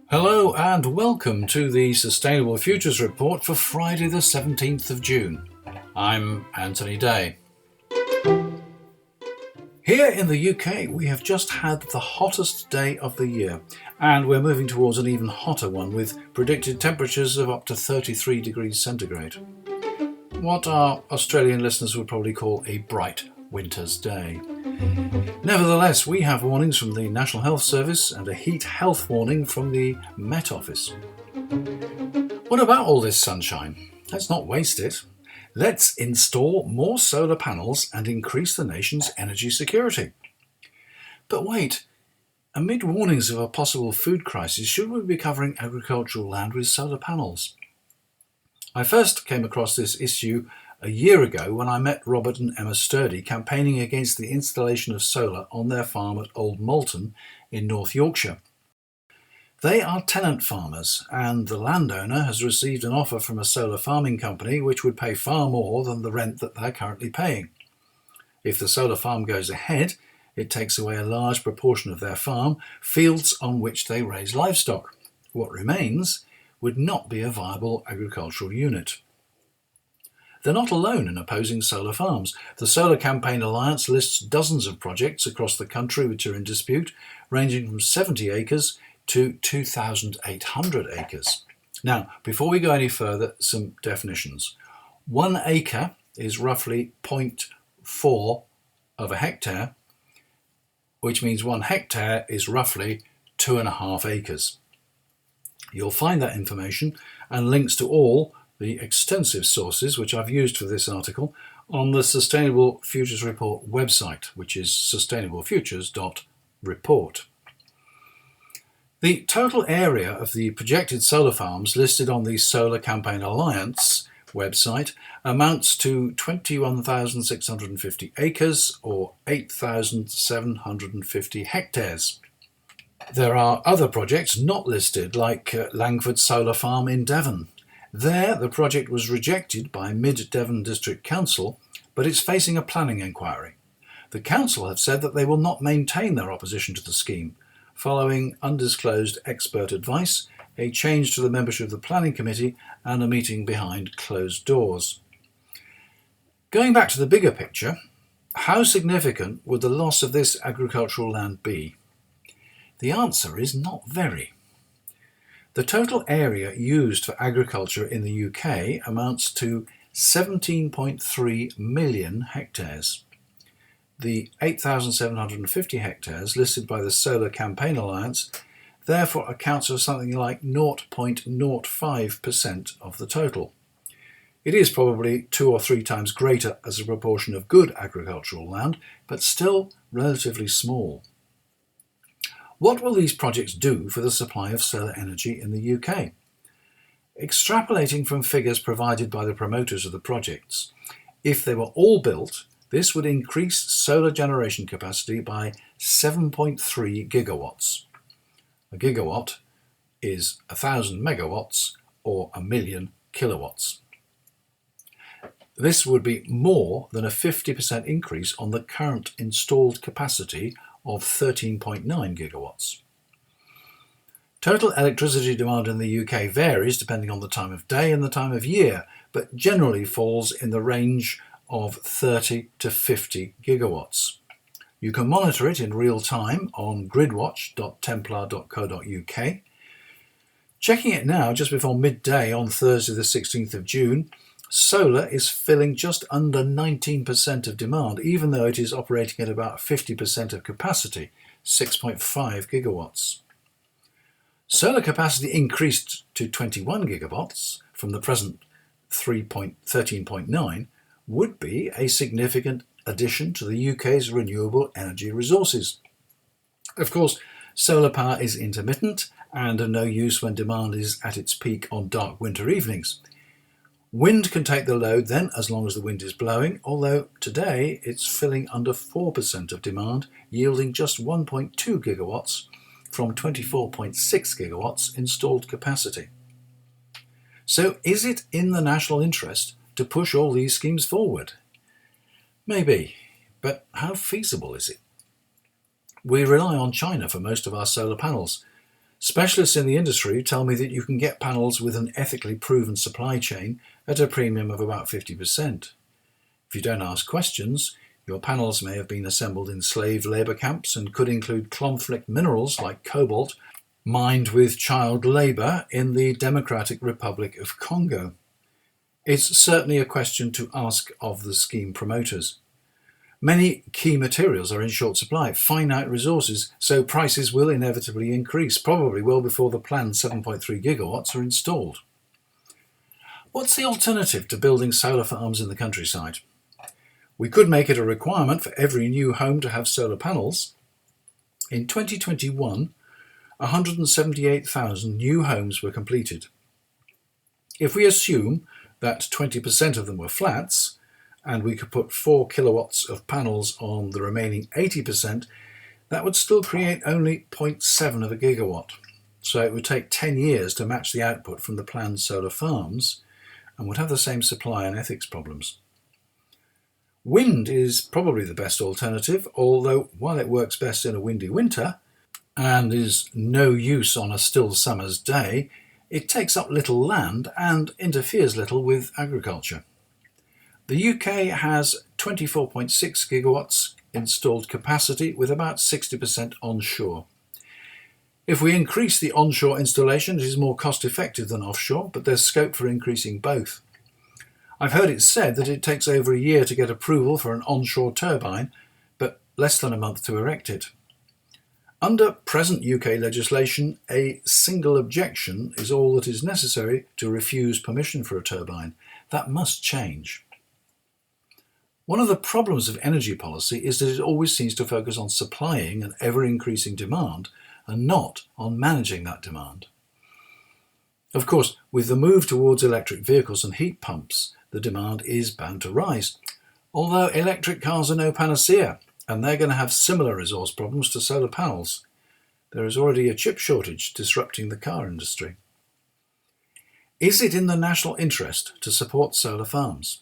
Hello and welcome to the Sustainable Futures Report for Friday the 17th of June. I'm Anthony Day. Here in the UK we have just had the hottest day of the year, and we're moving towards an even hotter one with predicted temperatures of up to 33 degrees centigrade. What our Australian listeners would probably call a bright winter's day. Nevertheless, we have warnings from the National Health Service and a heat health warning from the Met Office. What about all this sunshine? Let's not waste it. Let's install more solar panels and increase the nation's energy security. But wait, amid warnings of a possible food crisis, should we be covering agricultural land with solar panels? I first came across this issue a year ago when I met Robert and Emma Sturdy campaigning against the installation of solar on their farm at Old Malton in North Yorkshire. They are tenant farmers, and the landowner has received an offer from a solar farming company which would pay far more than the rent that they're currently paying. If the solar farm goes ahead, it takes away a large proportion of their farm, fields on which they raise livestock. What remains would not be a viable agricultural unit. They're not alone in opposing solar farms. The Solar Campaign Alliance lists dozens of projects across the country which are in dispute, ranging from 70 acres to 2,800 acres. Now, before we go any further, some definitions. 1 acre is roughly 0.4 of a hectare, which means 1 hectare is roughly 2.5 acres. You'll find that information and links to all the extensive sources which I've used for this article on the Sustainable Futures Report website, which is sustainablefutures.report. The total area of the projected solar farms listed on the Solar Campaign Alliance website amounts to 21,650 acres or 8,750 hectares. There are other projects not listed, like Langford Solar Farm in Devon. There, the project was rejected by Mid Devon District Council, but it's facing a planning inquiry. The council have said that they will not maintain their opposition to the scheme, following undisclosed expert advice, a change to the membership of the planning committee, and a meeting behind closed doors. Going back to the bigger picture, how significant would the loss of this agricultural land be? The answer is not very. The total area used for agriculture in the UK amounts to 17.3 million hectares. The 8,750 hectares listed by the Solar Campaign Alliance therefore accounts for something like 0.05% of the total. It is probably 2 or 3 times greater as a proportion of good agricultural land, but still relatively small. What will these projects do for the supply of solar energy in the UK? Extrapolating from figures provided by the promoters of the projects, if they were all built, this would increase solar generation capacity by 7.3 gigawatts. A gigawatt is 1,000 megawatts or 1,000,000 kilowatts. This would be more than a 50% increase on the current installed capacity of 13.9 gigawatts. Total electricity demand in the UK varies depending on the time of day and the time of year, but generally falls in the range of 30 to 50 gigawatts. You can monitor it in real time on gridwatch.templar.co.uk. Checking it now just before midday on Thursday the 16th of June, solar is filling just under 19% of demand, even though it is operating at about 50% of capacity, 6.5 gigawatts. Solar capacity increased to 21 gigawatts from the present 13.9 would be a significant addition to the UK's renewable energy resources. Of course, solar power is intermittent and of no use when demand is at its peak on dark winter evenings. Wind can take the load then as long as the wind is blowing, although today it's filling under 4% of demand, yielding just 1.2 gigawatts from 24.6 gigawatts installed capacity. So is it in the national interest to push all these schemes forward? Maybe, but how feasible is it? We rely on China for most of our solar panels. Specialists in the industry tell me that you can get panels with an ethically proven supply chain at a premium of about 50%. If you don't ask questions, your panels may have been assembled in slave labour camps and could include conflict minerals like cobalt, mined with child labour in the Democratic Republic of Congo. It's certainly a question to ask of the scheme promoters. Many key materials are in short supply, finite resources, so prices will inevitably increase, probably well before the planned 7.3 gigawatts are installed. What's the alternative to building solar farms in the countryside? We could make it a requirement for every new home to have solar panels. In 2021, 178,000 new homes were completed. If we assume that 20% of them were flats, and we could put 4 kilowatts of panels on the remaining 80%, that would still create only 0.7 of a gigawatt. So it would take 10 years to match the output from the planned solar farms, and would have the same supply and ethics problems. Wind is probably the best alternative, although while it works best in a windy winter, and is no use on a still summer's day, it takes up little land and interferes little with agriculture. The UK has 24.6 gigawatts installed capacity with about 60% onshore. If we increase the onshore installation, it is more cost effective than offshore, but there's scope for increasing both. I've heard it said that it takes over a year to get approval for an onshore turbine, but less than a month to erect it. Under present UK legislation, a single objection is all that is necessary to refuse permission for a turbine. That must change. One of the problems of energy policy is that it always seems to focus on supplying an ever-increasing demand and not on managing that demand. Of course, with the move towards electric vehicles and heat pumps, the demand is bound to rise. Although electric cars are no panacea, and they're going to have similar resource problems to solar panels. There is already a chip shortage disrupting the car industry. Is it in the national interest to support solar farms?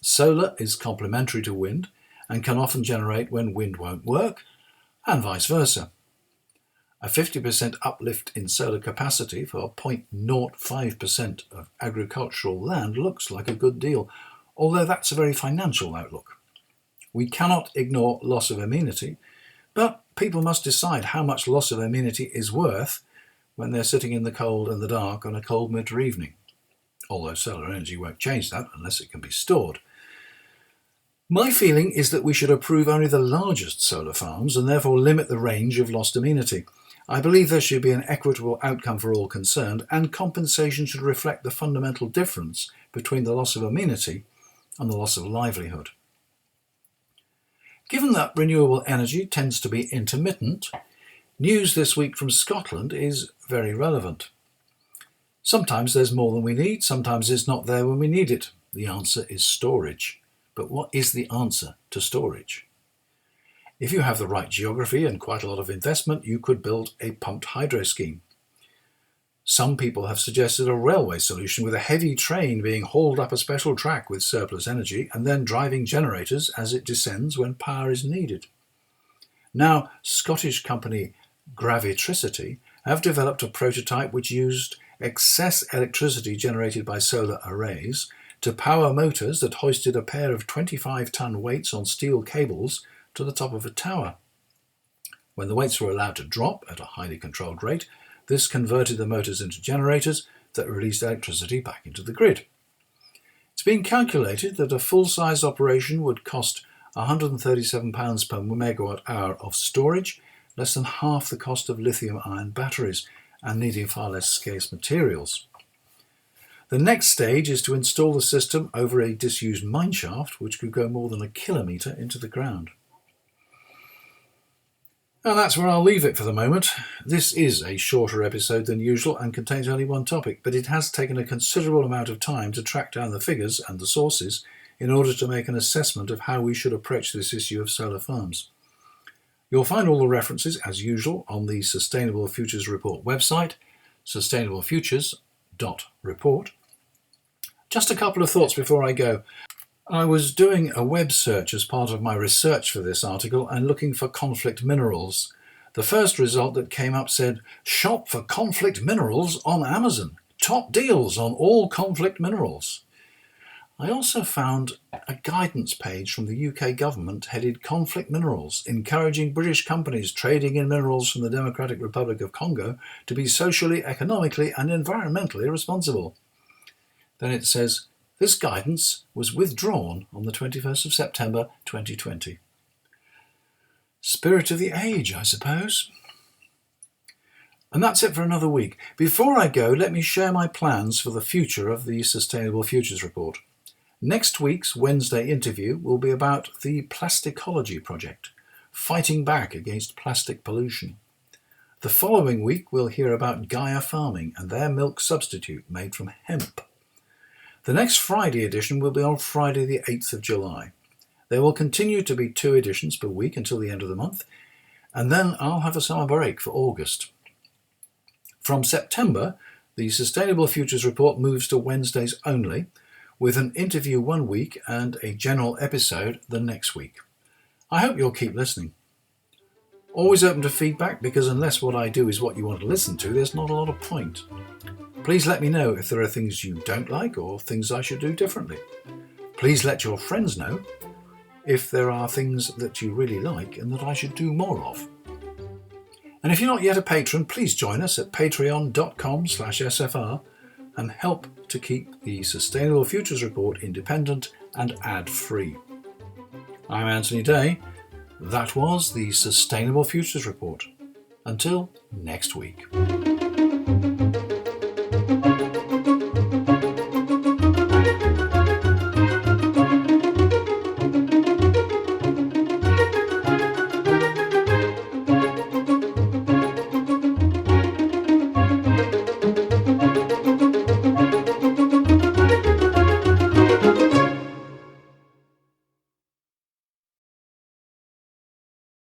Solar is complementary to wind and can often generate when wind won't work, and vice versa. A 50% uplift in solar capacity for 0.05% of agricultural land looks like a good deal, although that's a very financial outlook. We cannot ignore loss of amenity, but people must decide how much loss of amenity is worth when they're sitting in the cold and the dark on a cold winter evening, although solar energy won't change that unless it can be stored. My feeling is that we should approve only the largest solar farms and therefore limit the range of lost amenity. I believe there should be an equitable outcome for all concerned, and compensation should reflect the fundamental difference between the loss of amenity and the loss of livelihood. Given that renewable energy tends to be intermittent, news this week from Scotland is very relevant. Sometimes there's more than we need, sometimes it's not there when we need it. The answer is storage. But what is the answer to storage? If you have the right geography and quite a lot of investment, you could build a pumped hydro scheme. Some people have suggested a railway solution with a heavy train being hauled up a special track with surplus energy and then driving generators as it descends when power is needed. Now, Scottish company Gravitricity have developed a prototype which used excess electricity generated by solar arrays to power motors that hoisted a pair of 25-ton weights on steel cables to the top of a tower. When the weights were allowed to drop at a highly controlled rate, this converted the motors into generators that released electricity back into the grid. It's been calculated that a full-size operation would cost £137 per megawatt hour of storage, less than half the cost of lithium-ion batteries, and needing far less scarce materials. The next stage is to install the system over a disused mineshaft, which could go more than a kilometre into the ground. And that's where I'll leave it for the moment. This is a shorter episode than usual and contains only one topic, but it has taken a considerable amount of time to track down the figures and the sources in order to make an assessment of how we should approach this issue of solar farms. You'll find all the references, as usual, on the Sustainable Futures Report website, sustainablefutures.report. Just a couple of thoughts before I go. I was doing a web search as part of my research for this article and looking for conflict minerals. The first result that came up said, "Shop for conflict minerals on Amazon. Top deals on all conflict minerals." I also found a guidance page from the UK government headed Conflict Minerals, encouraging British companies trading in minerals from the Democratic Republic of Congo to be socially, economically and environmentally responsible. Then it says, this guidance was withdrawn on the 21st of September 2020. Spirit of the age, I suppose. And that's it for another week. Before I go, let me share my plans for the future of the Sustainable Futures Report. Next week's Wednesday interview will be about the Plasticology Project, fighting back against plastic pollution. The following week we'll hear about Gaia Farming and their milk substitute made from hemp. The next Friday edition will be on Friday the 8th of July. There will continue to be 2 editions per week until the end of the month, and then I'll have a summer break for August. From September, the Sustainable Futures Report moves to Wednesdays only, with an interview one week and a general episode the next week. I hope you'll keep listening. Always open to feedback, because unless what I do is what you want to listen to, there's not a lot of point. Please let me know if there are things you don't like or things I should do differently. Please let your friends know if there are things that you really like and that I should do more of. And if you're not yet a patron, please join us at patreon.com/SFR and help to keep the Sustainable Futures Report independent and ad-free. I'm Anthony Day. That was the Sustainable Futures Report. Until next week.